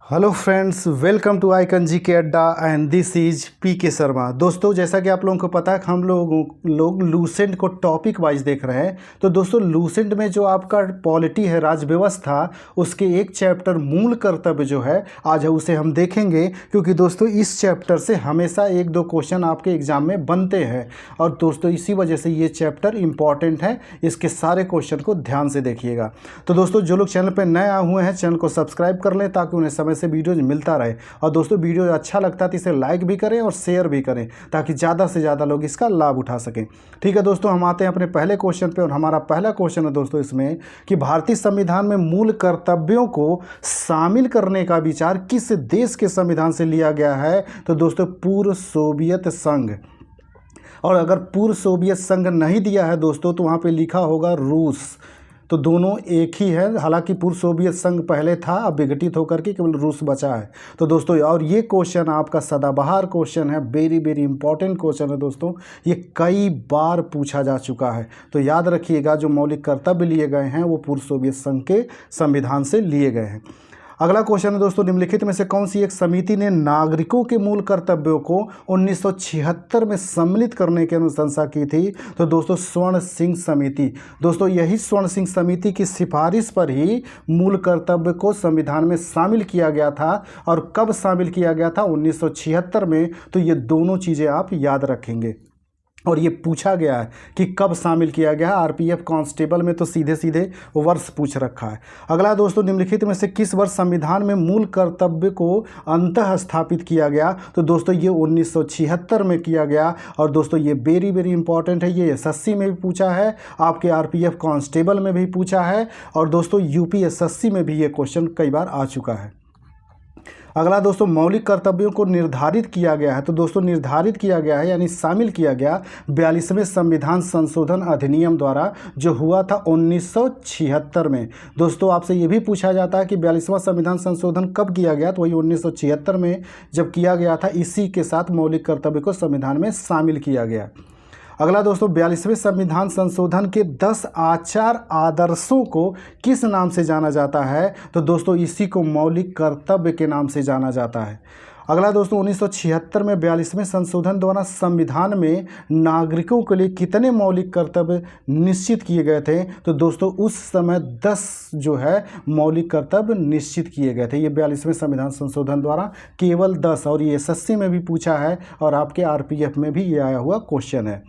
Hello friends, welcome to icon G K अड्डा and this is P के शर्मा। दोस्तों, जैसा कि आप लोगों को पता है कि हम लोग लूसेंट को टॉपिक वाइज देख रहे हैं। तो दोस्तों, लूसेंट में जो आपका पॉलिटी है, राज व्यवस्था, उसके एक चैप्टर मूल कर्तव्य जो है आज उसे हम देखेंगे, क्योंकि दोस्तों इस चैप्टर से हमेशा एक दो क्वेश्चन आपके एग्जाम में बनते हैं। और दोस्तों इसी वजह से ये चैप्टर इंपॉर्टेंट है, इसके सारे क्वेश्चन को ध्यान से देखिएगा। तो दोस्तों, जो लोग चैनल पर नए आए हुए हैं चैनल को सब्सक्राइब कर लें ताकि उन्हें समय से वीडियोज मिलता रहे। और दोस्तों, वीडियो अच्छा लगता है तो इसे लाइक भी करें और शेयर भी करें ताकि ज़्यादा से ज़्यादा लोग इसका लाभ उठा सकें। ठीक है दोस्तों, हम आते हैं अपने पहले क्वेश्चन पे। और हमारा पहला क्वेश्चन है दोस्तों इसमें कि भारतीय संविधान में मूल कर्तव्यों को शामिल करने का विचार किस देश के संविधान से लिया गया है? तो दोस्तों, पूर्व सोवियत संघ। और अगर पूर्व सोवियत संघ नहीं दिया है दोस्तों तो वहाँ पे लिखा होगा रूस। तो दोनों एक ही है, हालांकि पूर्व सोवियत संघ पहले था, अब विघटित होकर के केवल रूस बचा है। तो दोस्तों, और ये क्वेश्चन आपका सदाबहार क्वेश्चन है, वेरी वेरी इंपॉर्टेंट क्वेश्चन है दोस्तों। ये कई बार पूछा जा चुका है। तो याद रखिएगा, जो मौलिक कर्तव्य लिए गए हैं वो पूर्व सोवियत संघ के संविधान से लिए गए हैं। अगला क्वेश्चन है दोस्तों, निम्नलिखित में से कौन सी एक समिति ने नागरिकों के मूल कर्तव्यों को 1976 में सम्मिलित करने की अनुशंसा की थी? तो दोस्तों, स्वर्ण सिंह समिति। दोस्तों, यही स्वर्ण सिंह समिति की सिफारिश पर ही मूल कर्तव्य को संविधान में शामिल किया गया था। और कब शामिल किया गया था? 1976 में। तो ये दोनों चीज़ें आप याद रखेंगे। और ये पूछा गया है कि कब शामिल किया गया है। आरपीएफ कांस्टेबल में तो सीधे सीधे वर्ष पूछ रखा है। अगला दोस्तों, निम्नलिखित में से किस वर्ष संविधान में मूल कर्तव्य को अंतः स्थापित किया गया? तो दोस्तों, ये 1976 में किया गया। और दोस्तों, ये वेरी वेरी इंपॉर्टेंट है। ये एसएससी में भी पूछा है, आपके आरपीएफ कांस्टेबल में भी पूछा है, और दोस्तों यूपीएसएससी में भी ये क्वेश्चन कई बार आ चुका है। अगला दोस्तों, मौलिक कर्तव्यों को निर्धारित किया गया है। तो दोस्तों, निर्धारित किया गया है यानी शामिल किया गया 42वें संविधान संशोधन अधिनियम द्वारा, जो हुआ था 1976 में। दोस्तों, आपसे ये भी पूछा जाता है कि 42वां संविधान संशोधन कब किया गया? तो वही 1976 में जब किया गया था। इसी के साथ मौलिक कर्तव्य को संविधान में शामिल किया गया। अगला दोस्तों, 42वें संविधान संशोधन के 10 आचार आदर्शों को किस नाम से जाना जाता है? तो दोस्तों, इसी को मौलिक कर्तव्य के नाम से जाना जाता है। अगला दोस्तों, 1976 में 42वें संशोधन द्वारा संविधान में नागरिकों के लिए कितने मौलिक कर्तव्य निश्चित किए गए थे? तो दोस्तों, उस समय 10 जो है मौलिक कर्तव्य निश्चित किए गए थे। ये 42वें संविधान संशोधन द्वारा केवल 10। और ये एसएससी में भी पूछा है और आपके आरपीएफ में भी ये आया हुआ क्वेश्चन है।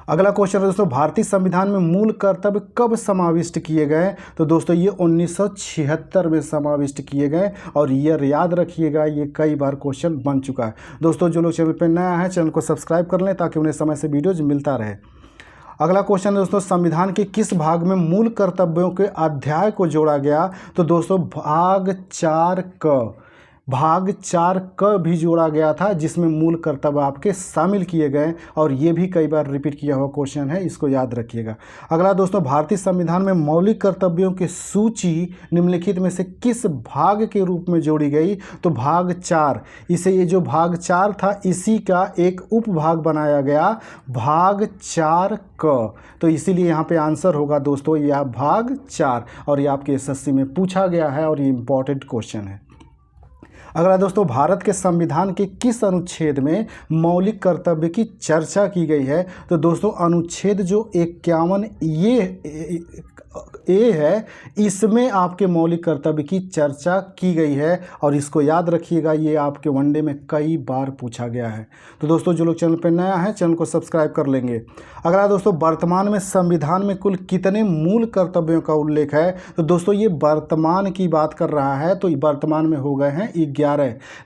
अगला क्वेश्चन है दोस्तों, भारतीय संविधान में मूल कर्तव्य कब समाविष्ट किए गए? तो दोस्तों, ये 1976 में समाविष्ट किए गए। और ये याद रखिएगा, ये कई बार क्वेश्चन बन चुका है। दोस्तों, जो लोग चैनल पर नया है चैनल को सब्सक्राइब कर लें ताकि उन्हें समय से वीडियोज मिलता रहे। अगला क्वेश्चन है दोस्तों, संविधान के किस भाग में मूल कर्तव्यों के अध्याय को जोड़ा गया? तो दोस्तों, भाग 4 क भी जोड़ा गया था, जिसमें मूल कर्तव्य आपके शामिल किए गए। और ये भी कई बार रिपीट किया हुआ क्वेश्चन है, इसको याद रखिएगा। अगला दोस्तों, भारतीय संविधान में मौलिक कर्तव्यों की सूची निम्नलिखित में से किस भाग के रूप में जोड़ी गई? तो भाग 4। इसे ये जो भाग 4 था इसी का एक उपभाग बनाया गया, भाग 4 क। तो इसीलिए यहाँ पे आंसर होगा दोस्तों यह भाग 4। और ये आपके एसएससी में पूछा गया है और ये इंपॉर्टेंट क्वेश्चन है। अगला दोस्तों, भारत के संविधान के किस अनुच्छेद में मौलिक कर्तव्य की चर्चा की गई है? तो दोस्तों, अनुच्छेद जो 51 ए है, इसमें आपके मौलिक कर्तव्य की चर्चा की गई है। और इसको याद रखिएगा, ये आपके वनडे में कई बार पूछा गया है। तो दोस्तों, जो लोग चैनल पर नया है चैनल को सब्सक्राइब कर लेंगे। अगला दोस्तों, वर्तमान में संविधान में कुल कितने मूल कर्तव्यों का उल्लेख है? तो दोस्तों, ये वर्तमान की बात कर रहा है, तो वर्तमान में हो गए हैं 11।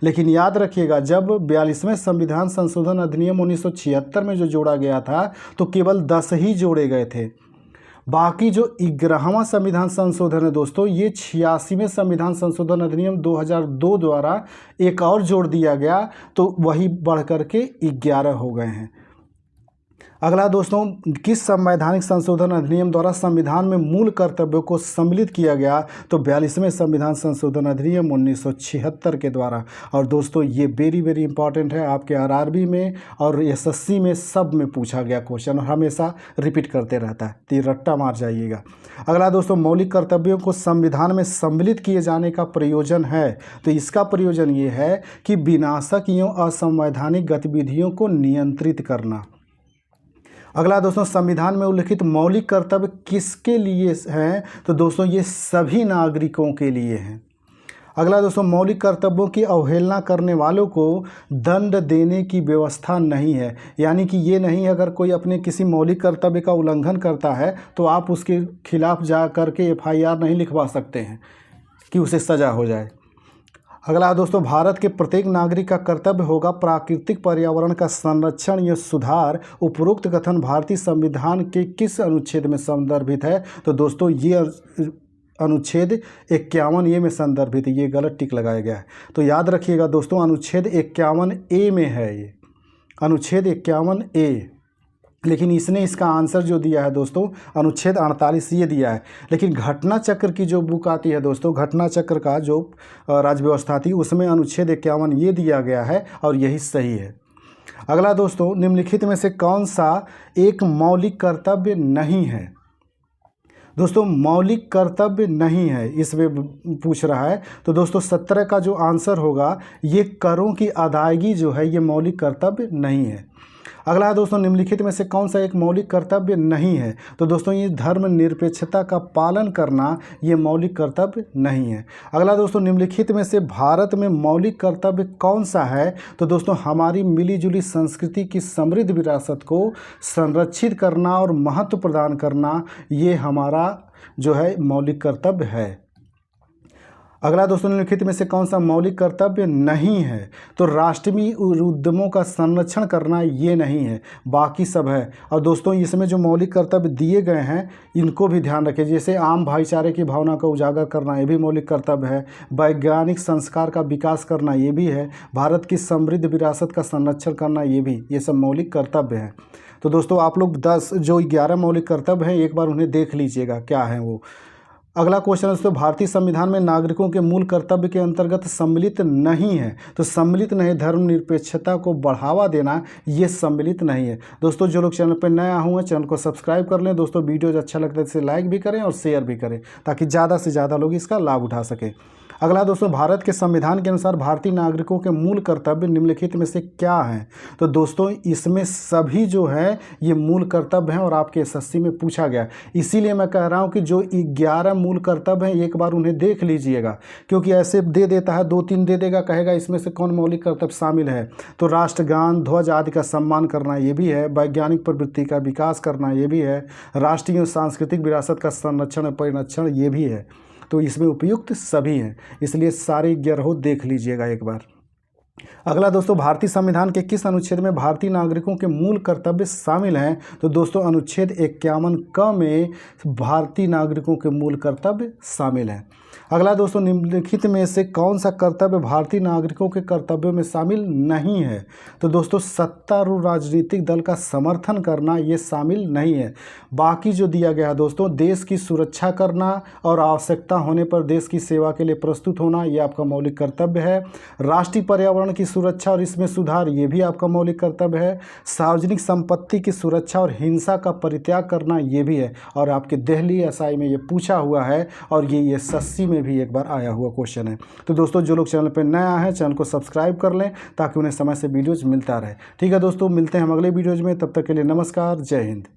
लेकिन याद रखिएगा, जब 42वें संविधान संशोधन अधिनियम 1976 में जो जोड़ा गया था तो केवल 10 ही जोड़े गए थे। बाकी जो 11वां संविधान संशोधन है दोस्तों, ये 86वें संविधान संशोधन अधिनियम 2002 द्वारा एक और जोड़ दिया गया, तो वही बढ़ कर के 11 हो गए हैं। अगला दोस्तों, किस संवैधानिक संशोधन अधिनियम द्वारा संविधान में मूल कर्तव्यों को सम्मिलित किया गया? तो 42वें संविधान संशोधन अधिनियम 1976 के द्वारा। और दोस्तों ये वेरी इंपॉर्टेंट है, आपके आरआरबी में और एसएससी में सब में पूछा गया क्वेश्चन और हमेशा रिपीट करते रहता है, तो ये रट्टा मार जाइएगा। अगला दोस्तों, मौलिक कर्तव्यों को संविधान में सम्मिलित किए जाने का प्रयोजन है, तो इसका प्रयोजन ये है कि विनाशक एवं असंवैधानिक गतिविधियों को नियंत्रित करना। अगला दोस्तों, संविधान में उल्लिखित मौलिक कर्तव्य किसके लिए हैं? तो दोस्तों ये सभी नागरिकों के लिए हैं। अगला दोस्तों, मौलिक कर्तव्यों की अवहेलना करने वालों को दंड देने की व्यवस्था नहीं है, यानी कि ये नहीं, अगर कोई अपने किसी मौलिक कर्तव्य का उल्लंघन करता है तो आप उसके खिलाफ जा करके एफआईआर नहीं लिखवा सकते हैं कि उसे सज़ा हो जाए। अगला दोस्तों, भारत के प्रत्येक नागरिक का कर्तव्य होगा प्राकृतिक पर्यावरण का संरक्षण या सुधार। उपरोक्त कथन भारतीय संविधान के किस अनुच्छेद में संदर्भित है? तो दोस्तों ये अनुच्छेद 51A में संदर्भित है, ये गलत टिक लगाया गया है। तो याद रखिएगा दोस्तों, अनुच्छेद 51A में है, ये अनुच्छेद 51A। लेकिन इसने इसका आंसर जो दिया है दोस्तों, अनुच्छेद 48 ये दिया है। लेकिन घटना चक्र की जो बुक आती है दोस्तों, घटना चक्र का जो राज्य व्यवस्था थी, उसमें अनुच्छेद 51 ये दिया गया है और यही सही है। अगला दोस्तों, निम्नलिखित में से कौन सा एक मौलिक कर्तव्य नहीं है? दोस्तों मौलिक कर्तव्य नहीं है इसमें पूछ रहा है, तो दोस्तों 17 का जो आंसर होगा, ये करों की अदायगी जो है ये मौलिक कर्तव्य नहीं है। अगला है दोस्तों, निम्नलिखित में से कौन सा एक मौलिक कर्तव्य नहीं है? तो दोस्तों ये धर्मनिरपेक्षता का पालन करना ये मौलिक कर्तव्य नहीं है। अगला दोस्तों, निम्नलिखित में से भारत में मौलिक कर्तव्य कौन सा है? तो दोस्तों हमारी मिलीजुली संस्कृति की समृद्ध विरासत को संरक्षित करना और महत्व प्रदान करना ये हमारा जो है मौलिक कर्तव्य है। अगला दोस्तों, निम्नलिखित में से कौन सा मौलिक कर्तव्य नहीं है? तो राष्ट्रीय उद्यमों का संरक्षण करना ये नहीं है, बाकी सब है। और दोस्तों इसमें जो मौलिक कर्तव्य दिए गए हैं इनको भी ध्यान रखें, जैसे आम भाईचारे की भावना को उजागर करना ये भी मौलिक कर्तव्य है, वैज्ञानिक संस्कार का विकास करना ये भी है, भारत की समृद्ध विरासत का संरक्षण करना ये भी, ये सब मौलिक कर्तव्य हैं। तो दोस्तों आप लोग 11 मौलिक कर्तव्य हैं, एक बार उन्हें देख लीजिएगा क्या है वो। अगला क्वेश्चन है दोस्तों, भारतीय संविधान में नागरिकों के मूल कर्तव्य के अंतर्गत सम्मिलित नहीं है। तो सम्मिलित नहीं, धर्मनिरपेक्षता को बढ़ावा देना ये सम्मिलित नहीं है। दोस्तों जो लोग चैनल पर नए आए हुए हैं चैनल को सब्सक्राइब कर लें। दोस्तों वीडियो अच्छा लगता है इसे लाइक भी करें और शेयर भी करें ताकि ज़्यादा से ज़्यादा लोग इसका लाभ उठा सकें। अगला दोस्तों, भारत के संविधान के अनुसार भारतीय नागरिकों के मूल कर्तव्य निम्नलिखित में से क्या हैं? तो दोस्तों इसमें सभी जो है ये मूल कर्तव्य हैं और आपके एसएससी में पूछा गया, इसीलिए मैं कह रहा हूँ कि जो 11 मूल कर्तव्य हैं एक बार उन्हें देख लीजिएगा, क्योंकि ऐसे दे देता है 2-3 दे देगा, कहेगा इसमें से कौन मौलिक कर्तव्य शामिल है। तो राष्ट्रगान ध्वज आदि का सम्मान करना ये भी है, वैज्ञानिक प्रवृत्ति का विकास करना ये भी है, राष्ट्रीय और सांस्कृतिक विरासत का संरक्षण और परिरक्षण ये भी है। तो इसमें उपयुक्त सभी हैं, इसलिए सारे 11 देख लीजिएगा एक बार। अगला दोस्तों, भारतीय संविधान के किस अनुच्छेद में भारतीय नागरिकों के मूल कर्तव्य शामिल हैं? तो दोस्तों अनुच्छेद 51 में भारतीय नागरिकों के मूल कर्तव्य शामिल हैं। अगला दोस्तों, निम्नलिखित में से कौन सा कर्तव्य भारतीय नागरिकों के कर्तव्यों में शामिल नहीं है? तो दोस्तों सत्तारूढ़ राजनीतिक दल का समर्थन करना ये शामिल नहीं है। बाकी जो दिया गया है दोस्तों, देश की सुरक्षा करना और आवश्यकता होने पर देश की सेवा के लिए प्रस्तुत होना ये आपका मौलिक कर्तव्य है। राष्ट्रीय पर्यावरण की सुरक्षा और इसमें सुधार ये भी आपका मौलिक कर्तव्य है। सार्वजनिक संपत्ति की सुरक्षा और हिंसा का परित्याग करना ये भी है, और आपके दिल्ली एसआई में ये पूछा हुआ है और ये एसएससी में भी एक बार आया हुआ क्वेश्चन है। तो दोस्तों जो लोग चैनल पर नए आए हैं चैनल को सब्सक्राइब कर लें ताकि उन्हें समय से वीडियोज मिलता रहे। ठीक है दोस्तों, मिलते हैं हम अगले वीडियोज में, तब तक के लिए नमस्कार, जय हिंद।